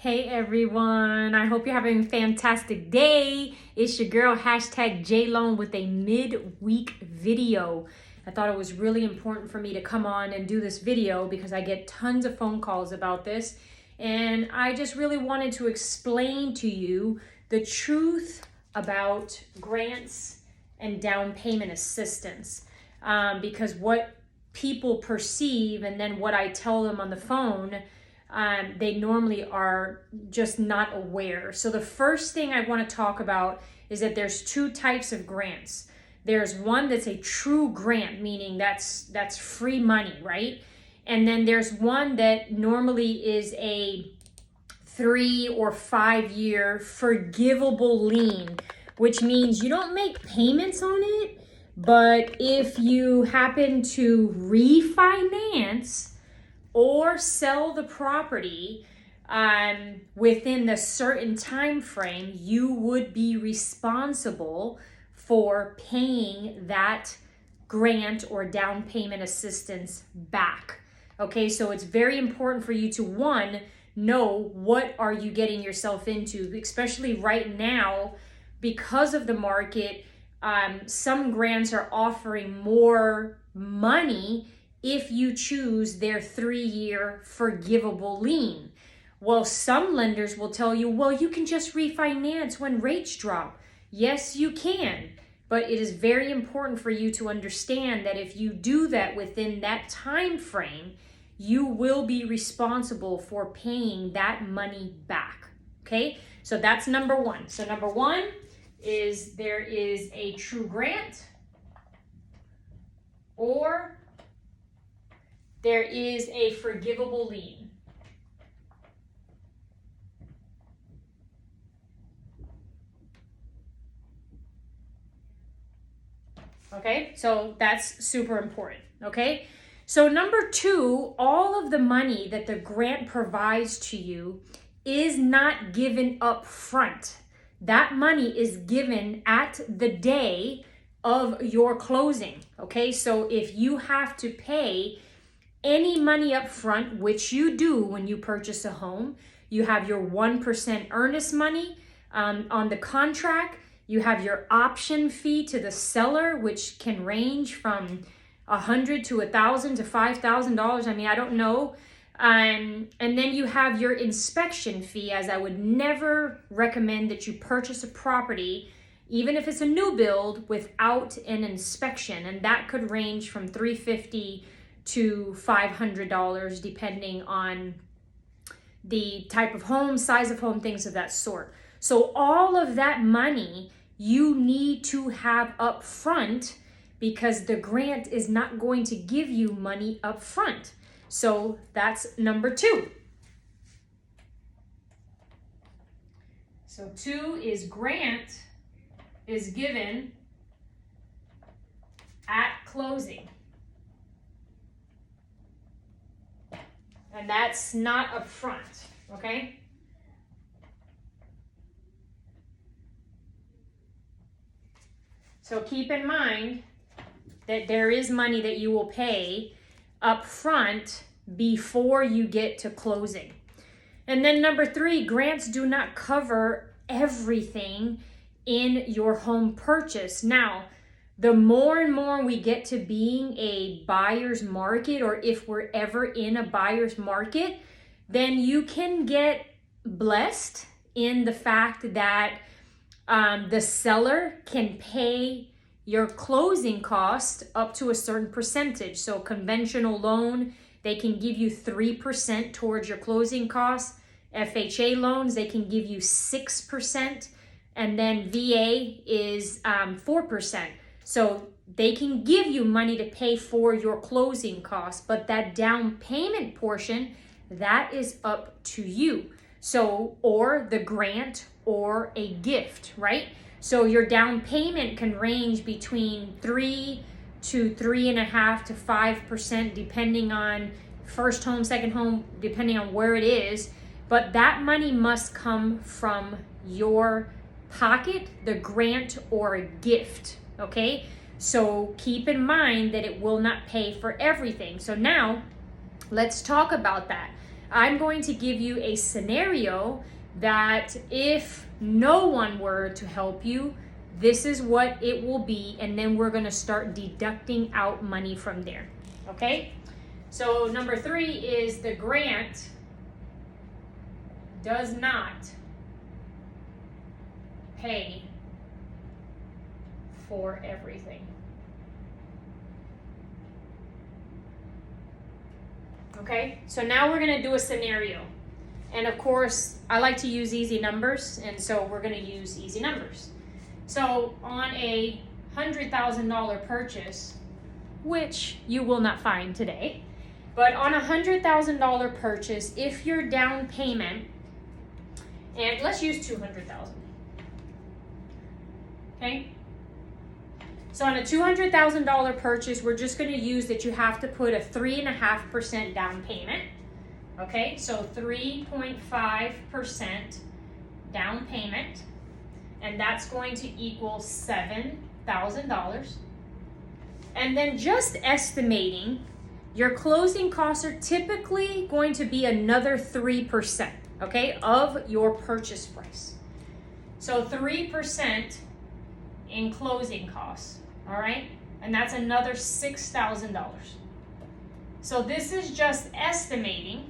Hey everyone, I hope you're having a fantastic day. It's your girl #JLone with a midweek video. I thought it was really important for me to come on and do this video because I get tons of phone calls about this. And I just really wanted to explain to you the truth about grants and down payment assistance. Because what people perceive and then what I tell them on the phone, they normally are just not aware. So the first thing I want to talk about is that there's two types of grants. There's one that's a true grant, meaning that's free money, right? And then there's one that normally is a 3 or 5 year forgivable lien, which means you don't make payments on it, but if you happen to refinance or sell the property within the certain time frame, you would be responsible for paying that grant or down payment assistance back. Okay, so it's very important for you to, one, know what are you getting yourself into, especially right now because of the market. Some grants are offering more money if you choose their 3-year forgivable lien. Well, some lenders will tell you, well, you can just refinance when rates drop. Yes, you can, but it is very important for you to understand that if you do that within that time frame, you will be responsible for paying that money back. Okay, so that's number one. So number one is there is a true grant, or there is a forgivable lien. Okay, so that's super important. Okay, so number two, all of the money that the grant provides to you is not given up front. That money is given at the day of your closing. Okay, so if you have to pay any money up front, which you do when you purchase a home, you have your 1% earnest money on the contract. You have your option fee to the seller, which can range from $100 to $1,000 to $5,000. I mean, I don't know. And then you have your inspection fee, as I would never recommend that you purchase a property, even if it's a new build, without an inspection. And that could range from $350 to $500 depending on the type of home, size of home, things of that sort. So all of that money you need to have up front because the grant is not going to give you money up front. So that's number two. So two is grant is given at closing. And that's not up front, okay? So keep in mind that there is money that you will pay up front before you get to closing. And then number three, grants do not cover everything in your home purchase. Now, the more and more we get to being a buyer's market, or if we're ever in a buyer's market, then you can get blessed in the fact that the seller can pay your closing cost up to a certain percentage. So conventional loan, they can give you 3% towards your closing costs. FHA loans, they can give you 6%. And then VA is 4%. So they can give you money to pay for your closing costs, but that down payment portion, that is up to you. So, or the grant or a gift, right? So your down payment can range between 3 to 3.5 to 5%, depending on first home, second home, depending on where it is. But that money must come from your pocket, the grant or a gift, okay? So keep in mind that it will not pay for everything. So now let's talk about that. I'm going to give you a scenario that if no one were to help you, this is what it will be, and then we're going to start deducting out money from there. Okay? So number 3 is the grant does not pay for everything. Okay? So now we're going to do a scenario. And of course, I like to use easy numbers, and so we're going to use easy numbers. So on a $100,000 purchase, which you will not find today, but on a $100,000 purchase, if your down payment, and let's use $200,000. Okay? So on a $200,000 purchase, we're just going to use that you have to put a 3.5% down payment. Okay? So 3.5% down payment, and that's going to equal $7,000. And then just estimating, your closing costs are typically going to be another 3%, okay, of your purchase price. So 3% in closing costs, all right? And that's another $6,000. So this is just estimating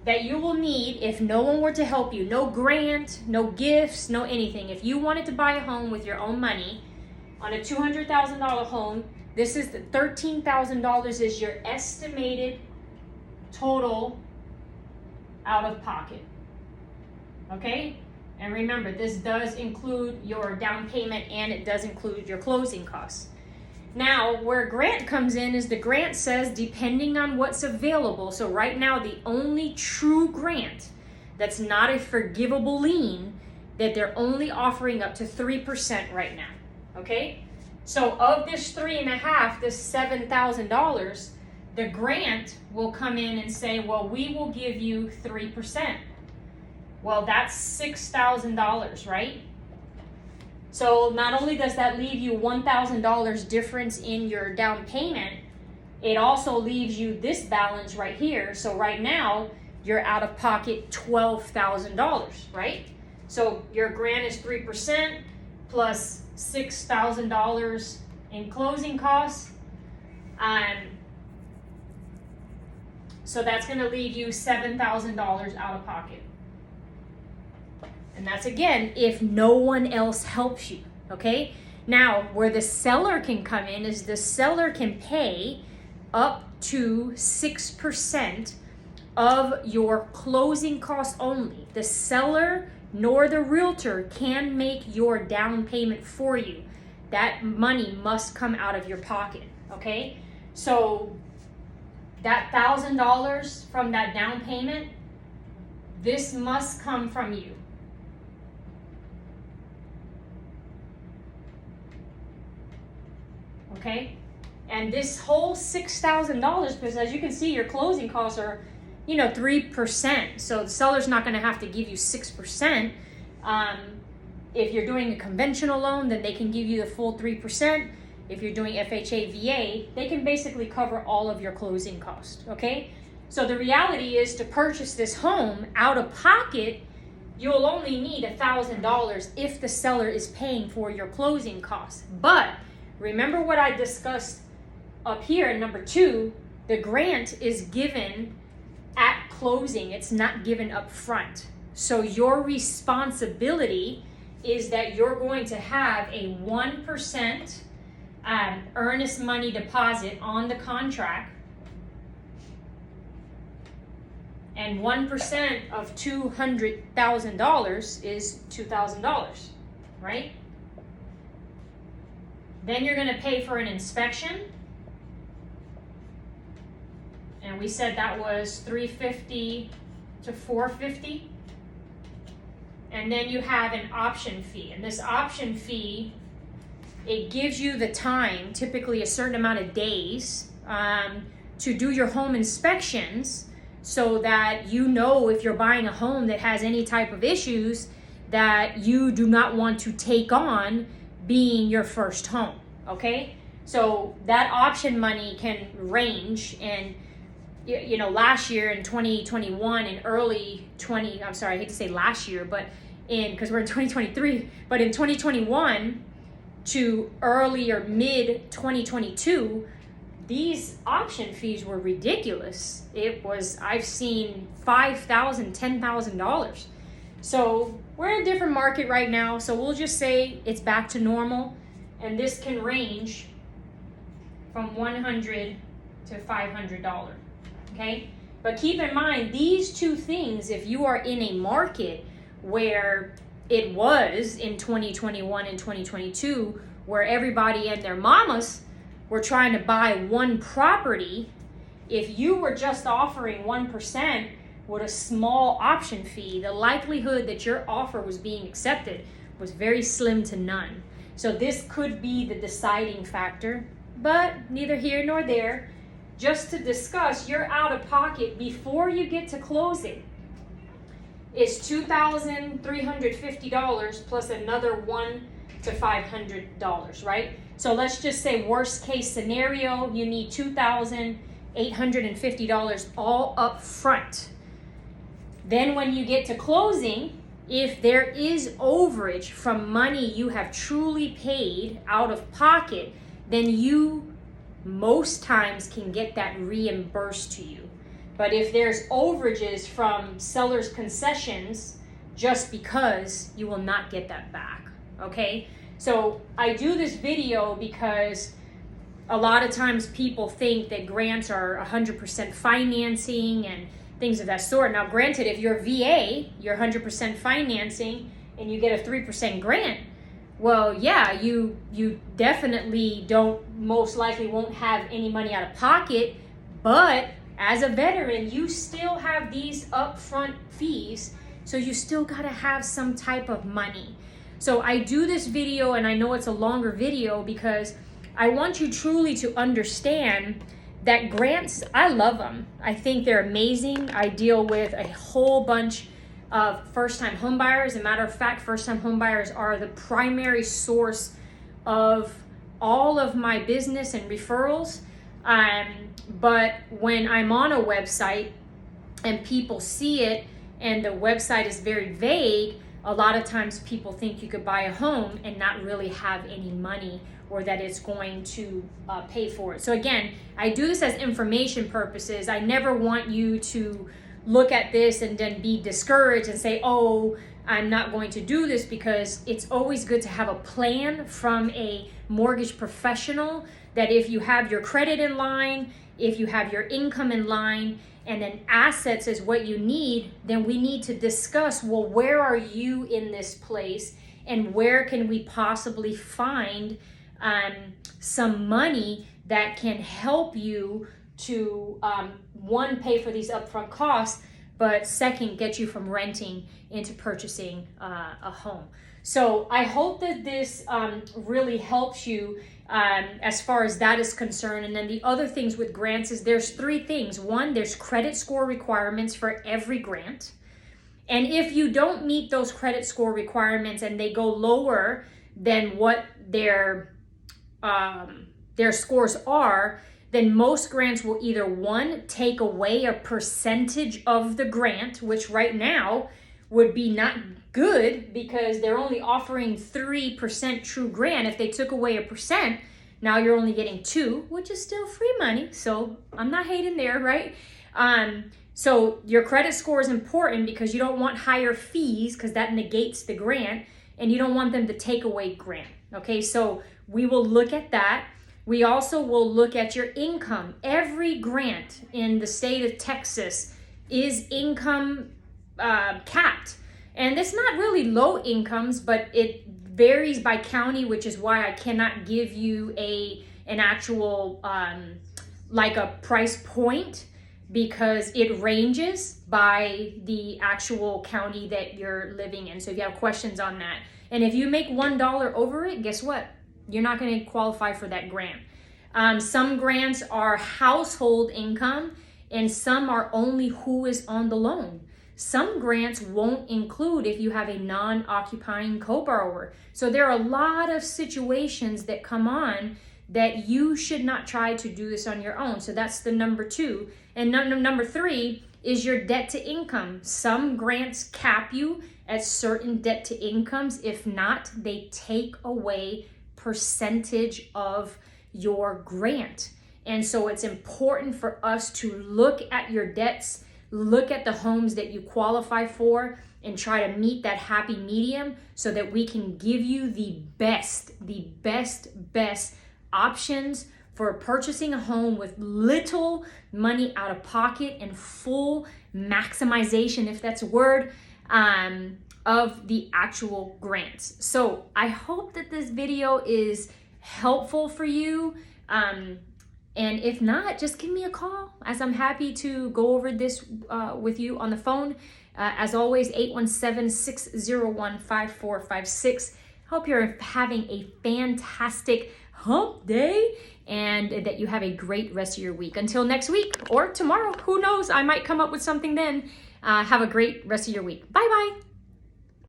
that you will need, if no one were to help you, no grant, no gifts, no anything. If you wanted to buy a home with your own money, on a $200,000 home, this is the $13,000 is your estimated total out of pocket. Okay? And remember, this does include your down payment and it does include your closing costs. Now, where a grant comes in is the grant says depending on what's available. So right now, the only true grant that's not a forgivable lien, that they're only offering up to 3% right now. Okay? So of this 3.5, this $7,000, the grant will come in and say, well, we will give you 3%. Well, that's $6,000, right? So not only does that leave you $1,000 difference in your down payment, it also leaves you this balance right here. So right now, you're out of pocket $12,000, right? So your grant is 3% plus $6,000 in closing costs. So that's going to leave you $7,000 out of pocket. And that's, again, if no one else helps you, okay? Now, where the seller can come in is the seller can pay up to 6% of your closing costs only. The seller nor the realtor can make your down payment for you. That money must come out of your pocket, okay? So that $1,000 from that down payment, this must come from you. Okay? And this whole $6,000, because as you can see, your closing costs are, 3%. So the seller's not going to have to give you 6%. If you're doing a conventional loan, then they can give you the full 3%. If you're doing FHA, VA, they can basically cover all of your closing costs, okay? So the reality is, to purchase this home out of pocket, you'll only need $1,000 if the seller is paying for your closing costs. But remember what I discussed up here in number 2, the grant is given at closing. It's not given up front. So your responsibility is that you're going to have a 1% earnest money deposit on the contract, and 1% of $200,000 is $2,000, right? Then you're going to pay for an inspection, and we said that was $350 to $450. And then you have an option fee, and this option fee, it gives you the time, typically a certain amount of days, to do your home inspections, so that if you're buying a home that has any type of issues that you do not want to take on being your first home, okay? So that option money can range, and last year in 2021 and early 20, I'm sorry, I hate to say last year, but because we're in 2023, but in 2021 to early or mid 2022, these option fees were ridiculous. I've seen $5,000, $10,000. So we're in a different market right now. So we'll just say it's back to normal. And this can range from $100 to $500, okay? But keep in mind, these two things, if you are in a market where it was in 2021 and 2022, where everybody and their mamas were trying to buy one property, if you were just offering 1% with a small option fee, the likelihood that your offer was being accepted was very slim to none. So this could be the deciding factor, but neither here nor there. Just to discuss, your out of pocket before you get to closing is $2,350 plus another $100 to $500, right? So let's just say worst case scenario, you need $2,850 all up front. Then when you get to closing, if there is overage from money you have truly paid out of pocket, then you most times can get that reimbursed to you. But if there's overages from seller's concessions, just because, you will not get that back, okay? So I do this video because a lot of times people think that grants are 100% financing and things of that sort. Now, granted, if you're VA, you're 100% financing and you get a 3% grant, well, yeah, you definitely most likely won't have any money out of pocket, but as a veteran, you still have these upfront fees, so you still gotta have some type of money. So I do this video, and I know it's a longer video because I want you truly to understand that grants, I love them. I think they're amazing. I deal with a whole bunch of first-time homebuyers. As a matter of fact, first-time homebuyers are the primary source of all of my business and referrals. But when I'm on a website and people see it and the website is very vague, a lot of times people think you could buy a home and not really have any money, or that it's going to pay for it. So again, I do this as information purposes. I never want you to look at this and then be discouraged and say, oh, I'm not going to do this, because it's always good to have a plan from a mortgage professional that if you have your credit in line, if you have your income in line, and then assets is what you need, then we need to discuss, well, where are you in this place and where can we possibly find some money that can help you to, one, pay for these upfront costs, but second, get you from renting into purchasing a home. So I hope that this really helps you as far as that is concerned. And then the other things with grants is there's three things. One, there's credit score requirements for every grant. And if you don't meet those credit score requirements and they go lower than what their scores are, then most grants will either, one, take away a percentage of the grant, which right now would be not good because they're only offering 3% true grant. If they took away 1%, now you're only getting 2%, which is still free money. So I'm not hating there, right? So your credit score is important because you don't want higher fees because that negates the grant, and you don't want them to take away grant. Okay, so we will look at that. We also will look at your income. Every grant in the state of Texas is income capped. And it's not really low incomes, but it varies by county, which is why I cannot give you an actual like a price point, because it ranges by the actual county that you're living in. So if you have questions on that, and if you make $1 over it, guess what? You're not going to qualify for that grant. Some grants are household income, and some are only who is on the loan. Some grants won't include if you have a non-occupying co-borrower. So there are a lot of situations that come on that you should not try to do this on your own. So that's the number 2. And number 3 is your debt to income. Some grants cap you at certain debt to incomes. If not, they take away percentage of your grant. And so it's important for us to look at your debts, look at the homes that you qualify for, and try to meet that happy medium so that we can give you the best options for purchasing a home with little money out of pocket and full maximization, if that's a word, of the actual grants. So I hope that this video is helpful for you. And if not, just give me a call, as I'm happy to go over this with you on the phone. As always, 817-601-5456. Hope you're having a fantastic hump day and that you have a great rest of your week. Until next week or tomorrow, who knows? I might come up with something then. Have a great rest of your week. Bye-bye.